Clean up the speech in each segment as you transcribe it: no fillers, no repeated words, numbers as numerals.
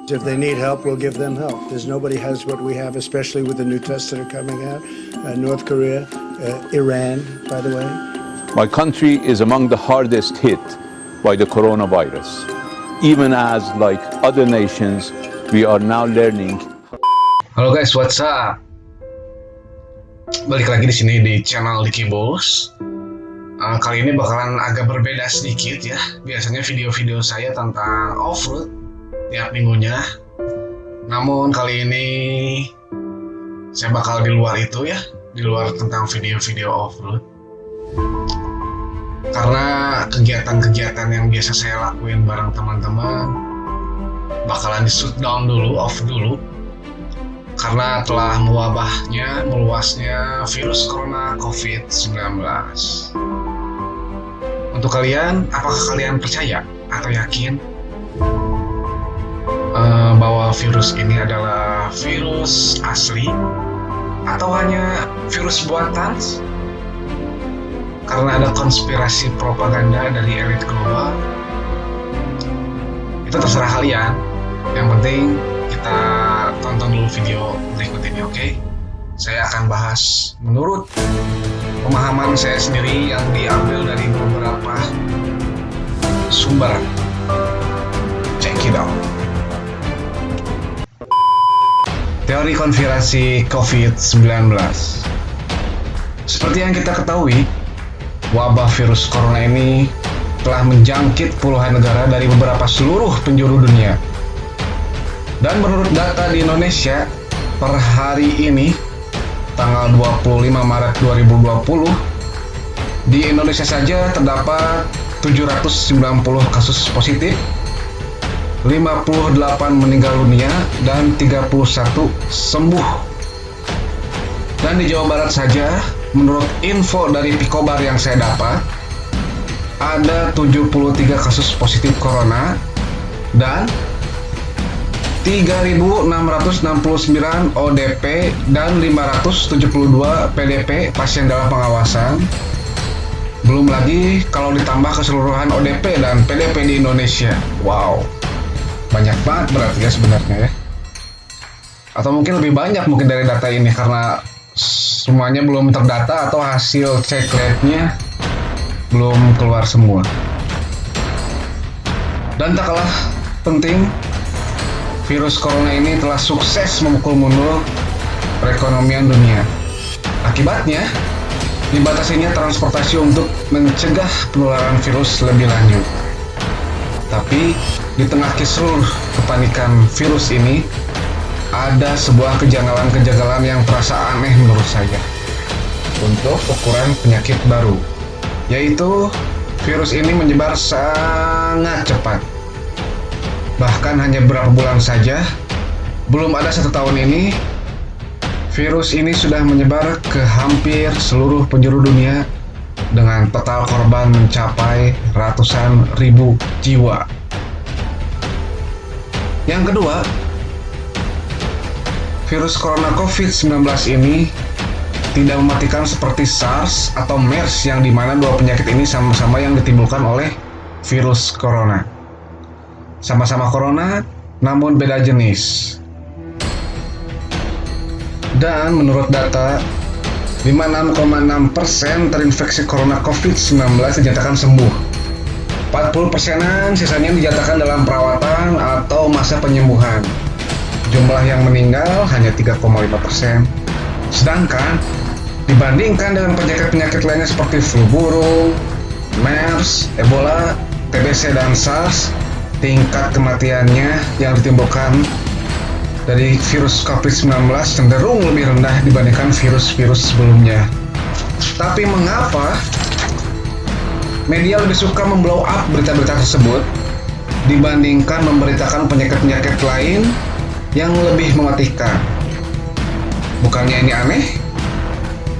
If they need help, we'll give them help. There's nobody has what we have, especially with the new tests that are coming out. North Korea, Iran, by the way. My country is among the hardest hit by the coronavirus. Even as, like other nations, we are now learning. Halo guys, what's up? Balik lagi di sini di channel Diki Bos. Kali ini bakalan agak berbeda sedikit ya. Biasanya video-video saya tentang off-road tiap minggunya. Namun kali ini saya bakal di luar itu ya, di luar tentang video-video off-road. Karena kegiatan-kegiatan yang biasa saya lakuin bareng teman-teman bakalan di shutdown dulu, off dulu. Karena telah meluasnya virus corona COVID-19. Untuk kalian, apakah kalian percaya atau yakin bahwa virus ini adalah virus asli atau hanya virus buatan? Karena ada konspirasi propaganda dari elit global. Itu terserah kalian. Yang penting kita tonton dulu video berikut ini, oke? Saya akan bahas menurut pemahaman saya sendiri yang diambil dari beberapa sumber. Check it out. Teori konspirasi COVID-19. Seperti yang kita ketahui, wabah virus corona ini telah menjangkit puluhan negara dari beberapa seluruh penjuru dunia. Dan menurut data di Indonesia, per hari ini, tanggal 25 Maret 2020, di Indonesia saja terdapat 790 kasus positif, 58 meninggal dunia, dan 31 sembuh. Dan di Jawa Barat saja, menurut info dari Pikobar yang saya dapat, ada 73 kasus positif corona dan 3.669 ODP dan 572 PDP pasien dalam pengawasan. Belum lagi kalau ditambah keseluruhan ODP dan PDP di Indonesia. Wow, banyak banget berarti ya sebenarnya ya. Atau mungkin lebih banyak mungkin dari data ini karena semuanya belum terdata atau hasil cek labnya belum keluar semua. Dan tak kalah penting, virus corona ini telah sukses memukul mundur perekonomian dunia. Akibatnya, dibatasinya transportasi untuk mencegah penularan virus lebih lanjut. Tapi, di tengah kisruh kepanikan virus ini, ada sebuah kejanggalan-kejanggalan yang terasa aneh menurut saya untuk ukuran penyakit baru, yaitu virus ini menyebar sangat cepat. Bahkan hanya beberapa bulan saja, belum ada 1 tahun ini, virus ini sudah menyebar ke hampir seluruh penjuru dunia dengan total korban mencapai ratusan ribu jiwa. Yang kedua, virus corona COVID-19 ini tidak mematikan seperti SARS atau MERS yang dimana dua penyakit ini sama-sama yang ditimbulkan oleh virus corona. Sama-sama corona, namun beda jenis. Dan menurut data, 56,6% terinfeksi corona COVID-19 dinyatakan sembuh. 40%-an sisanya dinyatakan dalam perawatan atau masa penyembuhan. Jumlah yang meninggal hanya 3,5%. Sedangkan dibandingkan dengan penyakit-penyakit lainnya seperti flu burung, MERS, Ebola, TBC, dan SARS, tingkat kematiannya yang ditimbulkan dari virus COVID-19 cenderung lebih rendah dibandingkan virus-virus sebelumnya. Tapi mengapa media lebih suka memblow up berita-berita tersebut dibandingkan memberitakan penyakit-penyakit lain yang lebih mematikan? Bukannya ini aneh?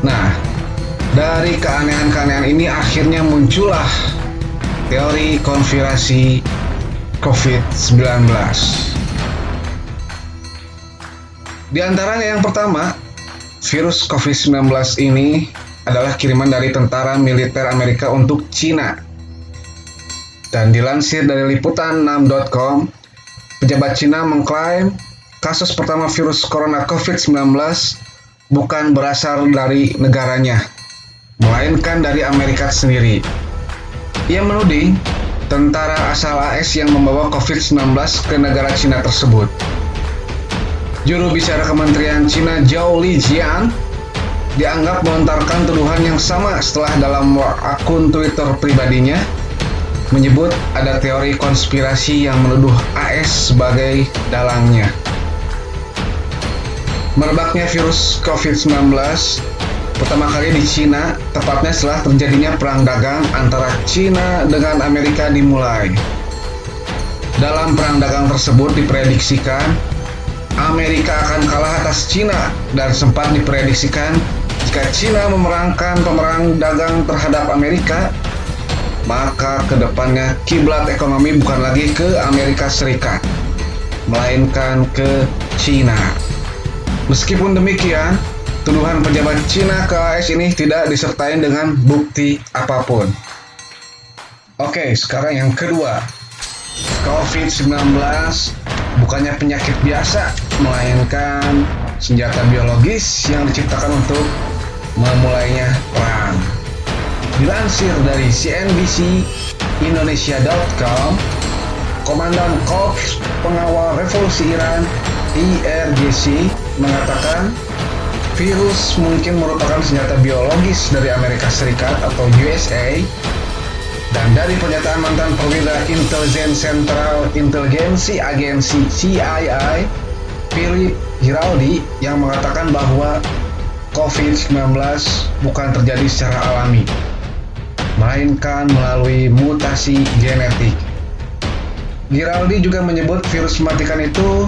Nah, dari keanehan-keanehan ini akhirnya muncullah teori konspirasi COVID-19. Di antaranya yang pertama, virus COVID-19 ini adalah kiriman dari tentara militer Amerika untuk Cina. Dan dilansir dari liputan6.com, pejabat Cina mengklaim kasus pertama virus corona COVID-19 bukan berasal dari negaranya, melainkan dari Amerika sendiri. Ia menuding tentara asal AS yang membawa COVID-19 ke negara Cina tersebut. Juru bicara Kementerian Cina Zhao Lijian dianggap melontarkan tuduhan yang sama setelah dalam akun Twitter pribadinya menyebut ada teori konspirasi yang menuduh AS sebagai dalangnya. Merebaknya virus COVID-19 pertama kali di Cina, tepatnya setelah terjadinya perang dagang antara Cina dengan Amerika dimulai. Dalam perang dagang tersebut diprediksikan Amerika akan kalah atas Cina dan sempat diprediksikan jika Cina memerangkan pemerang dagang terhadap Amerika, maka kedepannya kiblat ekonomi bukan lagi ke Amerika Serikat, melainkan ke Cina. Meskipun demikian, tuduhan pejabat Cina ke AS ini tidak disertai dengan bukti apapun. Oke, sekarang yang kedua. COVID-19 bukannya penyakit biasa, melainkan senjata biologis yang diciptakan untuk memulainya perang. Dilansir dari CNBC Indonesia.com, Komandan Korps Pengawal Revolusi Iran IRGC mengatakan virus mungkin merupakan senjata biologis dari Amerika Serikat atau USA, dan dari pernyataan mantan perwira intelijen Central Intelligence Agency CIA Philip Giraldi yang mengatakan bahwa COVID-19 bukan terjadi secara alami, melainkan melalui mutasi genetik. Giraldi juga menyebut virus mematikan itu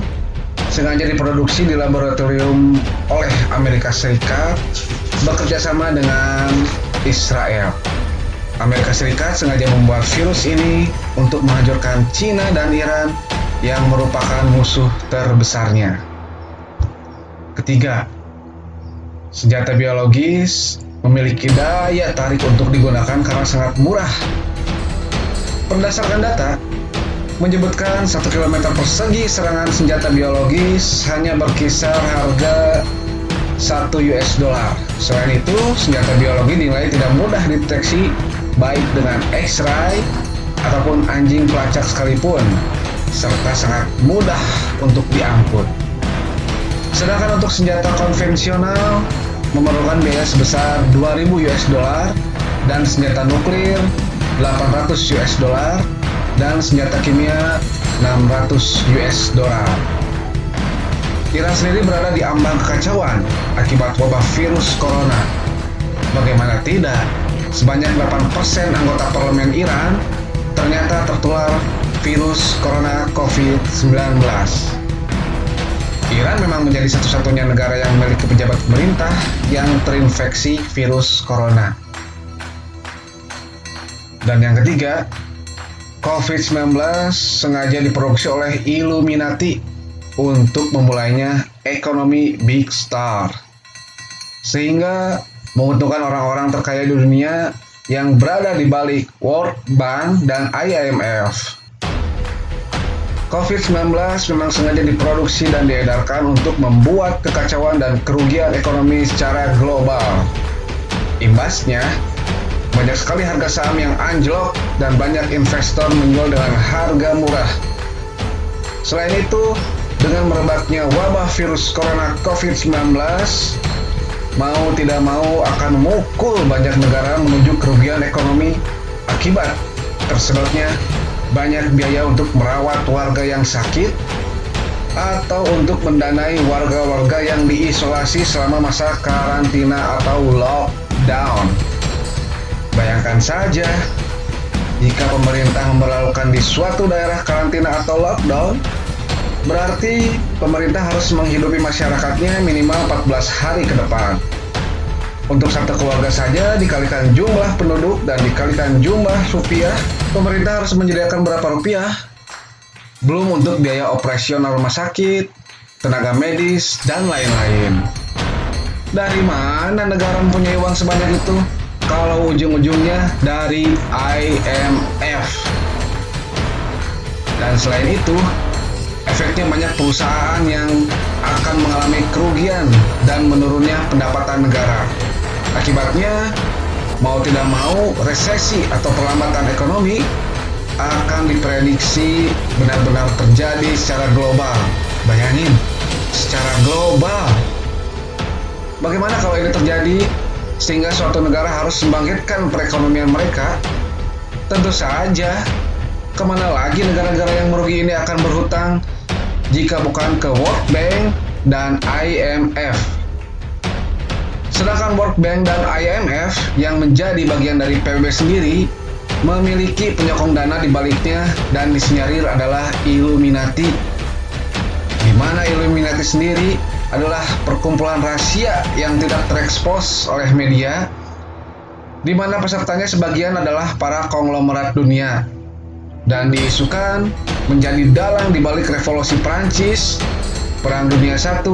sengaja diproduksi di laboratorium oleh Amerika Serikat bekerja sama dengan Israel. Amerika Serikat sengaja membuat virus ini untuk menghancurkan Cina dan Iran yang merupakan musuh terbesarnya. Ketiga, senjata biologis memiliki daya tarik untuk digunakan karena sangat murah. Berdasarkan data, menyebutkan 1 km persegi serangan senjata biologis hanya berkisar harga $1. Selain itu, senjata biologi dinilai tidak mudah dideteksi baik dengan X-ray ataupun anjing pelacak sekalipun, serta sangat mudah untuk diangkut. Sedangkan untuk senjata konvensional memerlukan biaya sebesar $2.000 dan senjata nuklir $800 dan senjata kimia $600. Iran sendiri berada di ambang kekacauan akibat wabah virus corona. Bagaimana tidak, sebanyak 8% anggota parlemen Iran ternyata tertular virus corona COVID-19. Iran memang menjadi satu-satunya negara yang memiliki pejabat pemerintah yang terinfeksi virus corona. Dan yang ketiga, COVID-19 sengaja diproduksi oleh Illuminati untuk memulainya ekonomi Big Star, sehingga menguntungkan orang-orang terkaya di dunia yang berada di balik World Bank dan IMF. COVID-19 memang sengaja diproduksi dan diedarkan untuk membuat kekacauan dan kerugian ekonomi secara global. Imbasnya, banyak sekali harga saham yang anjlok dan banyak investor menjual dengan harga murah. Selain itu, dengan merebaknya wabah virus corona COVID-19, mau tidak mau akan memukul banyak negara menuju kerugian ekonomi akibat tersedotnya banyak biaya untuk merawat warga yang sakit atau untuk mendanai warga-warga yang diisolasi selama masa karantina atau lockdown. Bayangkan saja, jika pemerintah memberlakukan di suatu daerah karantina atau lockdown, berarti pemerintah harus menghidupi masyarakatnya minimal 14 hari ke depan. Untuk satu keluarga saja, dikalikan jumlah penduduk dan dikalikan jumlah rupiah, pemerintah harus menyediakan berapa rupiah? Belum untuk biaya operasional rumah sakit, tenaga medis, dan lain-lain. Dari mana negara mempunyai uang sebanyak itu? Kalau ujung-ujungnya dari IMF. Dan selain itu, Efeknya banyak perusahaan yang akan mengalami kerugian dan menurunnya pendapatan negara. Akibatnya, mau tidak mau, resesi atau perlambatan ekonomi akan diprediksi benar-benar terjadi secara global. Bayangin, secara global. Bagaimana kalau ini terjadi sehingga suatu negara harus membangkitkan perekonomian mereka? Tentu saja, kemana lagi negara-negara yang merugi ini akan berhutang jika bukan ke World Bank dan IMF. Sedangkan World Bank dan IMF yang menjadi bagian dari PBB sendiri memiliki penyokong dana di baliknya dan disinyalir adalah Illuminati. Di mana Illuminati sendiri adalah perkumpulan rahasia yang tidak terekspos oleh media, di mana pesertanya sebagian adalah para konglomerat dunia dan diisukan menjadi dalang di balik revolusi Prancis, Perang Dunia I,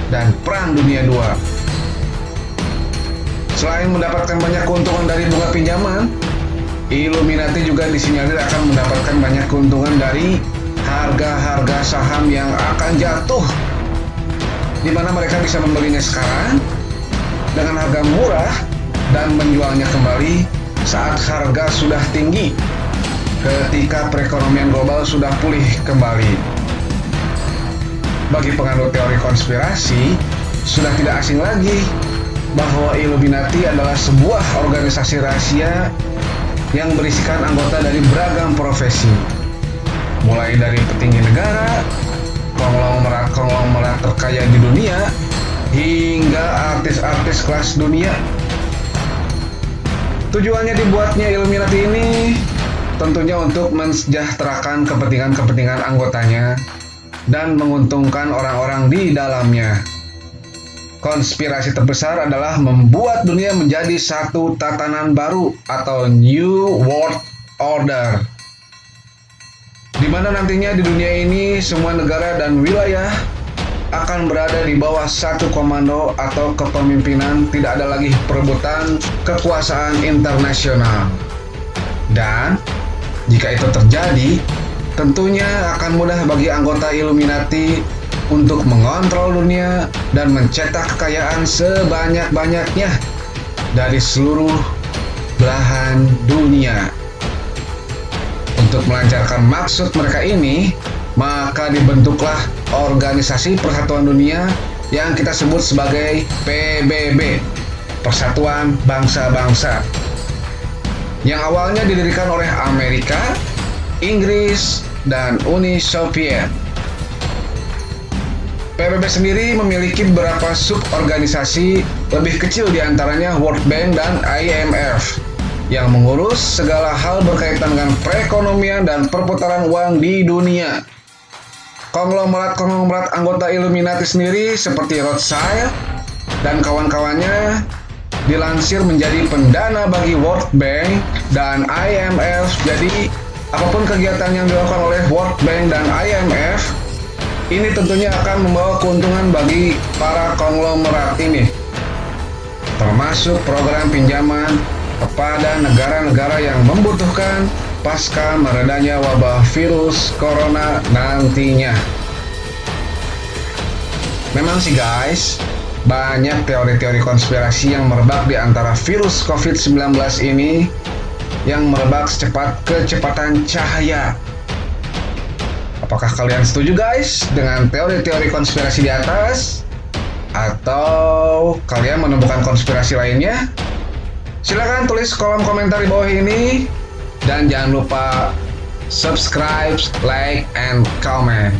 dan Perang Dunia II. Selain mendapatkan banyak keuntungan dari bunga pinjaman, Illuminati juga disinyalir akan mendapatkan banyak keuntungan dari harga-harga saham yang akan jatuh, di mana mereka bisa membelinya sekarang dengan harga murah dan menjualnya kembali saat harga sudah tinggi ketika perekonomian global sudah pulih kembali. Bagi penganut teori konspirasi, sudah tidak asing lagi bahwa Illuminati adalah sebuah organisasi rahasia yang berisikan anggota dari beragam profesi, mulai dari petinggi negara, konglomerat terkaya di dunia, hingga artis-artis kelas dunia. Tujuannya dibuatnya Illuminati ini tentunya untuk mensejahterakan kepentingan-kepentingan anggotanya dan menguntungkan orang-orang di dalamnya. Konspirasi terbesar adalah membuat dunia menjadi satu tatanan baru atau New World Order, di mana nantinya di dunia ini semua negara dan wilayah akan berada di bawah satu komando atau kepemimpinan, tidak ada lagi perebutan kekuasaan internasional. Dan jika itu terjadi, tentunya akan mudah bagi anggota Illuminati untuk mengontrol dunia dan mencetak kekayaan sebanyak-banyaknya dari seluruh belahan dunia. Untuk melancarkan maksud mereka ini, maka dibentuklah Organisasi Persatuan Dunia yang kita sebut sebagai PBB, Persatuan Bangsa-Bangsa, yang awalnya didirikan oleh Amerika, Inggris, dan Uni Soviet. PBB sendiri memiliki beberapa suborganisasi, lebih kecil diantaranya World Bank dan IMF, yang mengurus segala hal berkaitan dengan perekonomian dan perputaran uang di dunia. Konglomerat anggota Illuminati sendiri seperti Rothschild dan kawan-kawannya dilansir menjadi pendana bagi World Bank dan IMF. Jadi, apapun kegiatan yang dilakukan oleh World Bank dan IMF, ini tentunya akan membawa keuntungan bagi para konglomerat ini, termasuk program pinjaman kepada negara-negara yang membutuhkan pasca meredanya wabah virus corona nantinya. Memang sih guys, banyak teori-teori konspirasi yang merebak di antara virus COVID-19 ini yang merebak secepat kecepatan cahaya. Apakah kalian setuju guys dengan teori-teori konspirasi di atas? Atau kalian menemukan konspirasi lainnya? Silakan tulis kolom komentar di bawah ini. Dan jangan lupa subscribe, like, and comment.